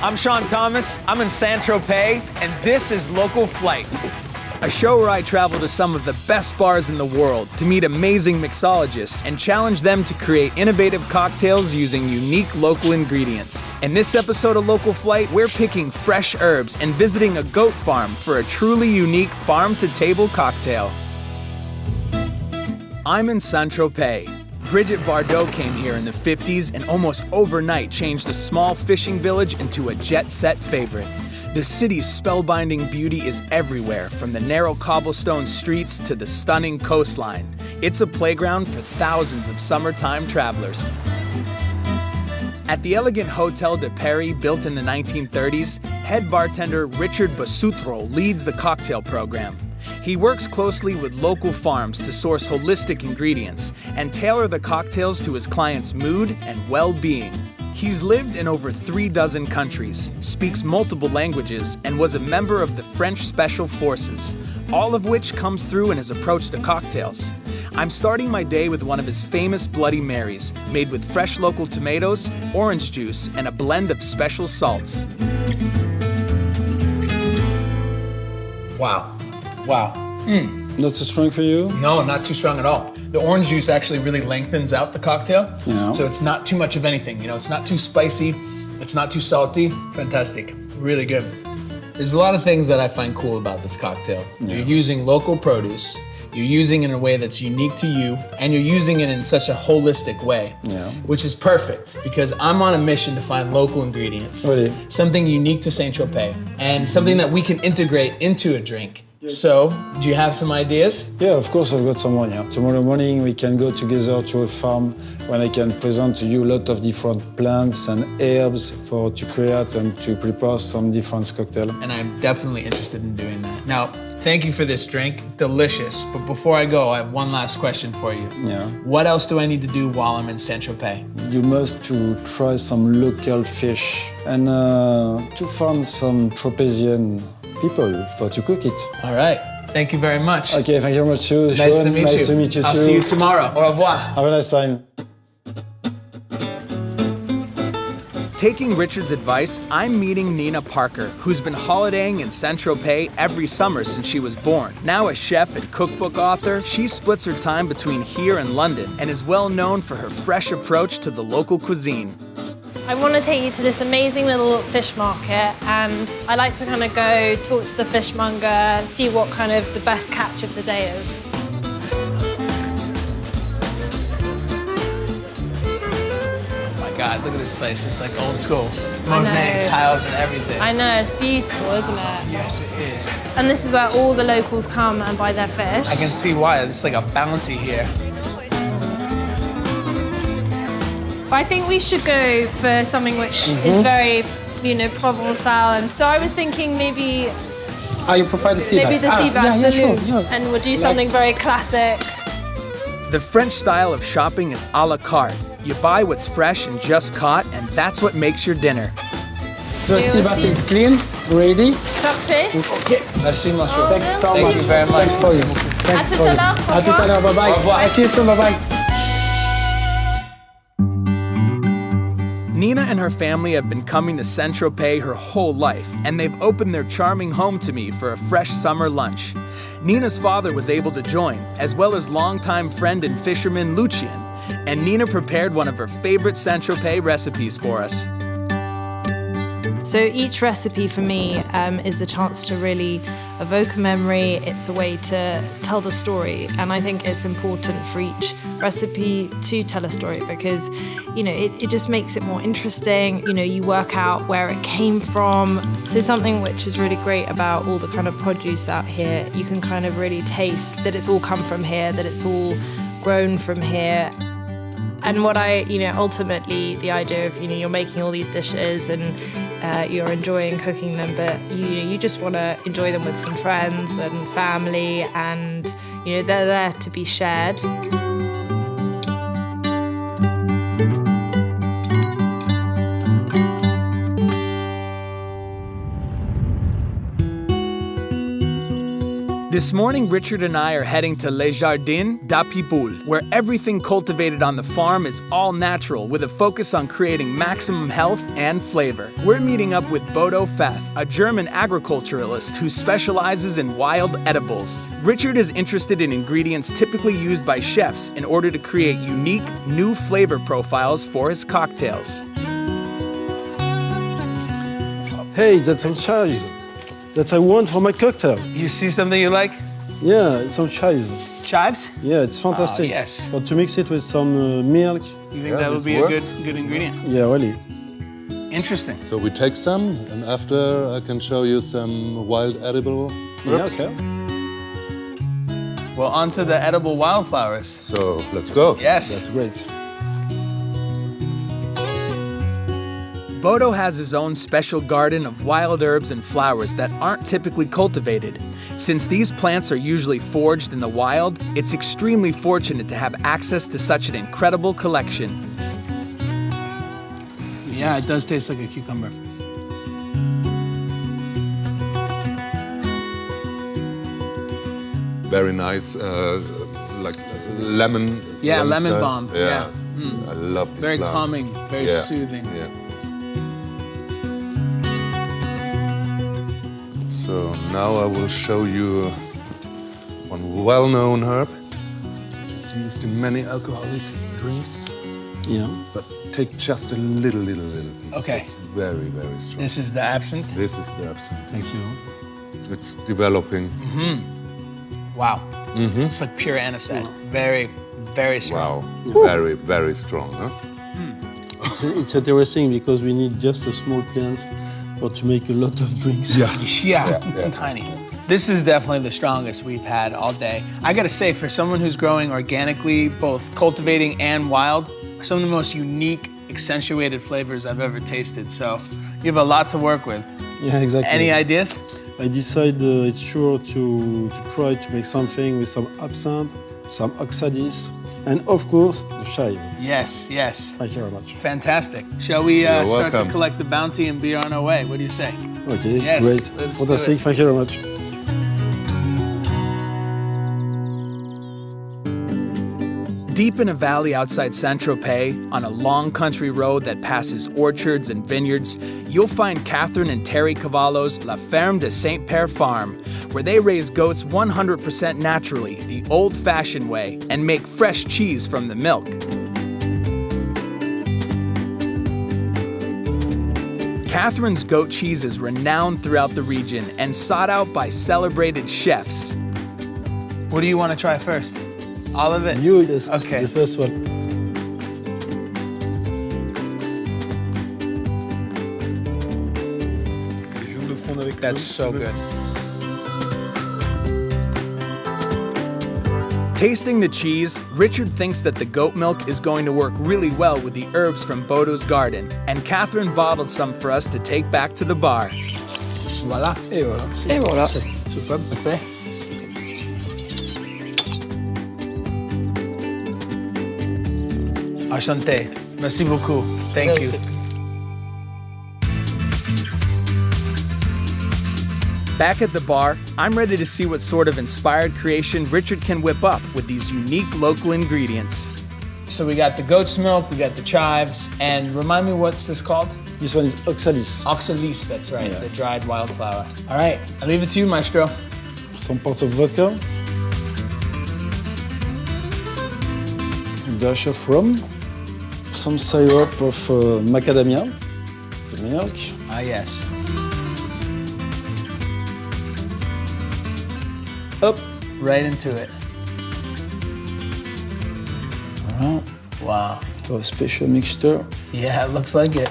I'm Sean Thomas, I'm in Saint-Tropez, and this is Local Flight. A show where I travel to some of the best bars in the world to meet amazing mixologists and challenge them to create innovative cocktails using unique local ingredients. In this episode of Local Flight, we're picking fresh herbs and visiting a goat farm for a truly unique farm-to-table cocktail. I'm in Saint-Tropez. Brigitte Bardot came here in the 50s and almost overnight changed a small fishing village into a jet-set favorite. The city's spellbinding beauty is everywhere, from the narrow cobblestone streets to the stunning coastline. It's a playground for thousands of summertime travelers. At the elegant Hotel de Paris, built in the 1930s, head bartender Richard Basutro leads the cocktail program. He works closely with local farms to source holistic ingredients and tailor the cocktails to his clients' mood and well-being. He's lived in over 36 countries, speaks multiple languages, and was a member of the French Special Forces, all of which comes through in his approach to cocktails. I'm starting my day with one of his famous Bloody Marys, made with fresh local tomatoes, orange juice, and a blend of special salts. Wow. Not too strong for you? No, not too strong at all. The orange juice actually really lengthens out the cocktail, so it's not too much of anything. It's not too spicy, it's not too salty. Fantastic, really good. There's a lot of things that I find cool about this cocktail. Yeah. You're using local produce, you're using it in a way that's unique to you, and you're using it in such a holistic way, which is perfect because I'm on a mission to find local ingredients, something unique to Saint-Tropez, and something that we can integrate into a drink. So, do you have some ideas? Yeah, of course I've got someone here. Tomorrow morning we can go together to a farm when I can present to you a lot of different plants and herbs to create and to prepare some different cocktail. And I'm definitely interested in doing that. Now, thank you for this drink, delicious. But before I go, I have one last question for you. Yeah. What else do I need to do while I'm in Saint-Tropez? You must to try some local fish and to find some Tropezian people to cook it. All right. Thank you very much. Okay, thank you very much too. Nice Sean, to meet you. Nice to meet you I'll too. see you tomorrow. Au revoir. Have a nice time. Taking Richard's advice, I'm meeting Nina Parker, who's been holidaying in Saint-Tropez every summer since she was born. Now a chef and cookbook author, she splits her time between here and London and is well known for her fresh approach to the local cuisine. I want to take you to this amazing little fish market, and I like to kind of go talk to the fishmonger, see what kind of the best catch of the day is. Oh my God, look at this place. It's like old school. Mosaic tiles and everything. I know, it's beautiful, isn't it? Yes, it is. And this is where all the locals come and buy their fish. I can see why. It's like a bounty here. I think we should go for something which is very, Provençal. And so I was thinking maybe... you prefer the sea bass? Maybe the sea bass, yeah, the sure, Louvre. yeah. And we'll do something very classic. The French style of shopping is à la carte. You buy what's fresh and just caught, and that's what makes your dinner. The sea bass is clean, ready. Parfait. Okay. Merci, monsieur. Thanks so much. Thank you very much. Thanks for you. Thanks À tout for à you. l'heure. À tout à l'heure. Bye-bye. Au revoir. I see you soon. Bye-bye. Nina and her family have been coming to Saint-Tropez her whole life, and they've opened their charming home to me for a fresh summer lunch. Nina's father was able to join, as well as longtime friend and fisherman Lucien, and Nina prepared one of her favorite Saint-Tropez recipes for us. So each recipe for me is the chance to really evoke a memory. It's a way to tell the story, and I think it's important for each recipe to tell a story because, it just makes it more interesting. You work out where it came from. So something which is really great about all the kind of produce out here, you can kind of really taste that it's all come from here, that it's all grown from here. And what ultimately the idea of, you're making all these dishes and you're enjoying cooking them, but you just want to enjoy them with some friends and family, and they're there to be shared. This morning, Richard and I are heading to Les Jardins d'Apipoul, where everything cultivated on the farm is all natural with a focus on creating maximum health and flavor. We're meeting up with Bodo Fath, a German agriculturalist who specializes in wild edibles. Richard is interested in ingredients typically used by chefs in order to create unique, new flavor profiles for his cocktails. Hey, that's some chives. That I want for my cocktail. You see something you like? Yeah, it's some chives. Chives? Yeah, it's fantastic. Oh, yes. For to mix it with some milk. You think that would be a good ingredient? Yeah, really. Interesting. So we take some, and after I can show you some wild edible herbs. Yeah, okay. Well, onto the edible wildflowers. So let's go. Yes. That's great. Bodo has his own special garden of wild herbs and flowers that aren't typically cultivated. Since these plants are usually foraged in the wild, it's extremely fortunate to have access to such an incredible collection. Yeah, it does taste like a cucumber. Very nice, like lemon. Yeah, lemon style. balm. Yeah. I love this Very plant. calming, very Yeah, soothing. Yeah. So now I will show you one well-known herb. It's used in many alcoholic drinks, Yeah. but take just a little piece. Okay. It's very, very strong. This is the absinthe. This is the absinthe. Thanks you. It's developing. Wow. It's like pure anisette. Very, very strong. Wow. Very, very strong, huh? It's interesting because we need just a small plant to make a lot of drinks. Yeah, tiny. This is definitely the strongest we've had all day. I gotta say, for someone who's growing organically, both cultivating and wild, some of the most unique, accentuated flavors I've ever tasted. So you have a lot to work with. Yeah, exactly. Any ideas? I decided it's sure to try to make something with some absinthe, some oxalis, and of course, the chive. Yes, yes. Thank you very much. Fantastic. Shall we You're start to welcome. collect the bounty and be on our way? What do you say? Okay, Yes, great. let's do Fantastic. it. Thank you very much. Deep in a valley outside Saint-Tropez, on a long country road that passes orchards and vineyards, you'll find Catherine and Terry Cavallo's La Ferme de Saint-Père Farm, where they raise goats 100% naturally, the old-fashioned way, and make fresh cheese from the milk. Catherine's goat cheese is renowned throughout the region and sought out by celebrated chefs. What do you want to try first? All of it? You, yes, Okay. the first one. That's so good. Tasting the cheese, Richard thinks that the goat milk is going to work really well with the herbs from Bodo's garden, and Catherine bottled some for us to take back to the bar. Voilà. Et voilà. Et voilà. Super, parfait. Enchanté. Merci beaucoup. Thank you. Back at the bar, I'm ready to see what sort of inspired creation Richard can whip up with these unique local ingredients. So we got the goat's milk, we got the chives, and remind me what's this called? This one is oxalis. Oxalis, that's right, Yeah. the dried wildflower. All right, I leave it to you, maestro. Some parts of vodka. A dash of rum. Some syrup of macadamia. The milk. Ah, yes. Up. Right into it. Voilà. Wow. For a special mixture. Yeah, it looks like it.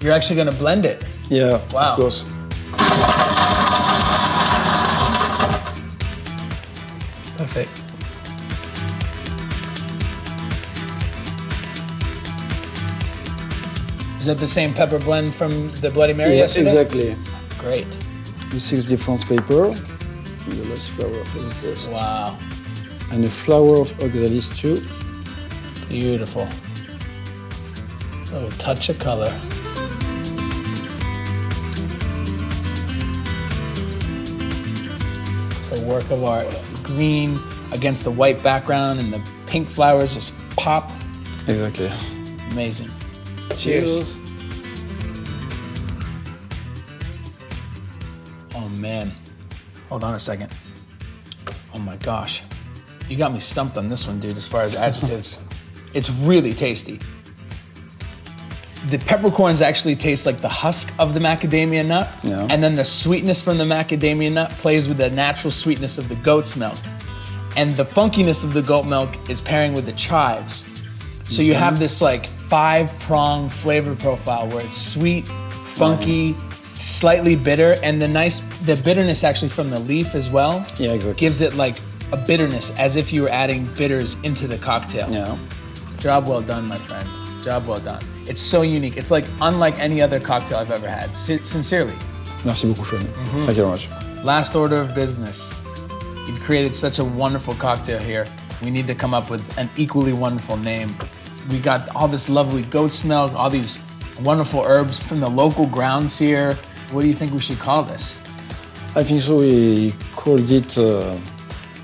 You're actually gonna blend it. Yeah, Wow. of course. Perfect. Is that the same pepper blend from the Bloody Mary Yeah, yesterday? exactly. Great. The 6 different paper. The last flour for the test. Wow. And a flower of oxalis too. Beautiful. A little touch of color. It's a work of art. Green against the white background and the pink flowers just pop. Exactly. Amazing. Cheers. Oh man. Hold on a second. Oh my gosh. You got me stumped on this one, dude, as far as adjectives. It's really tasty. The peppercorns actually taste like the husk of the macadamia nut. Yeah. And then the sweetness from the macadamia nut plays with the natural sweetness of the goat's milk. And the funkiness of the goat milk is pairing with the chives. So you have this like 5-prong flavor profile where it's sweet, funky, slightly bitter, and the bitterness actually from the leaf as well. Yeah, exactly. Gives it like a bitterness as if you were adding bitters into the cocktail. Yeah. Job well done, my friend. Job well done. It's so unique. It's like unlike any other cocktail I've ever had. Sincerely. Merci beaucoup, Shoni. Thank you very much. Last order of business. You've created such a wonderful cocktail here. We need to come up with an equally wonderful name. We got all this lovely goat's milk, all these wonderful herbs from the local grounds here. What do you think we should call this? I think so. We called it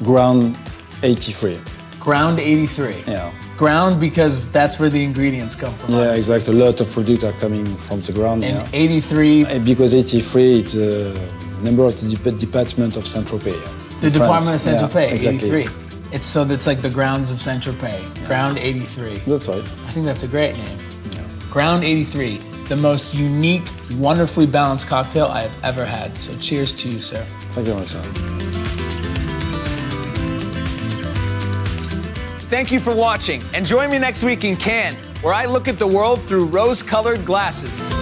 Ground 83. Ground 83. Yeah. Ground because that's where the ingredients come from. Yeah, obviously. exactly. A lot of products are coming from the ground. And yeah. 83. And because 83 is the number of the department of Saint-Tropez. The department of Saint-Tropez, yeah, exactly. 83. It's like the grounds of Saint-Tropez. Yeah. Ground 83. That's right. I think that's a great name. Yeah. Ground 83, the most unique, wonderfully balanced cocktail I have ever had. So cheers to you, sir. Thank you very much, sir. Thank you for watching, and join me next week in Cannes, where I look at the world through rose-colored glasses.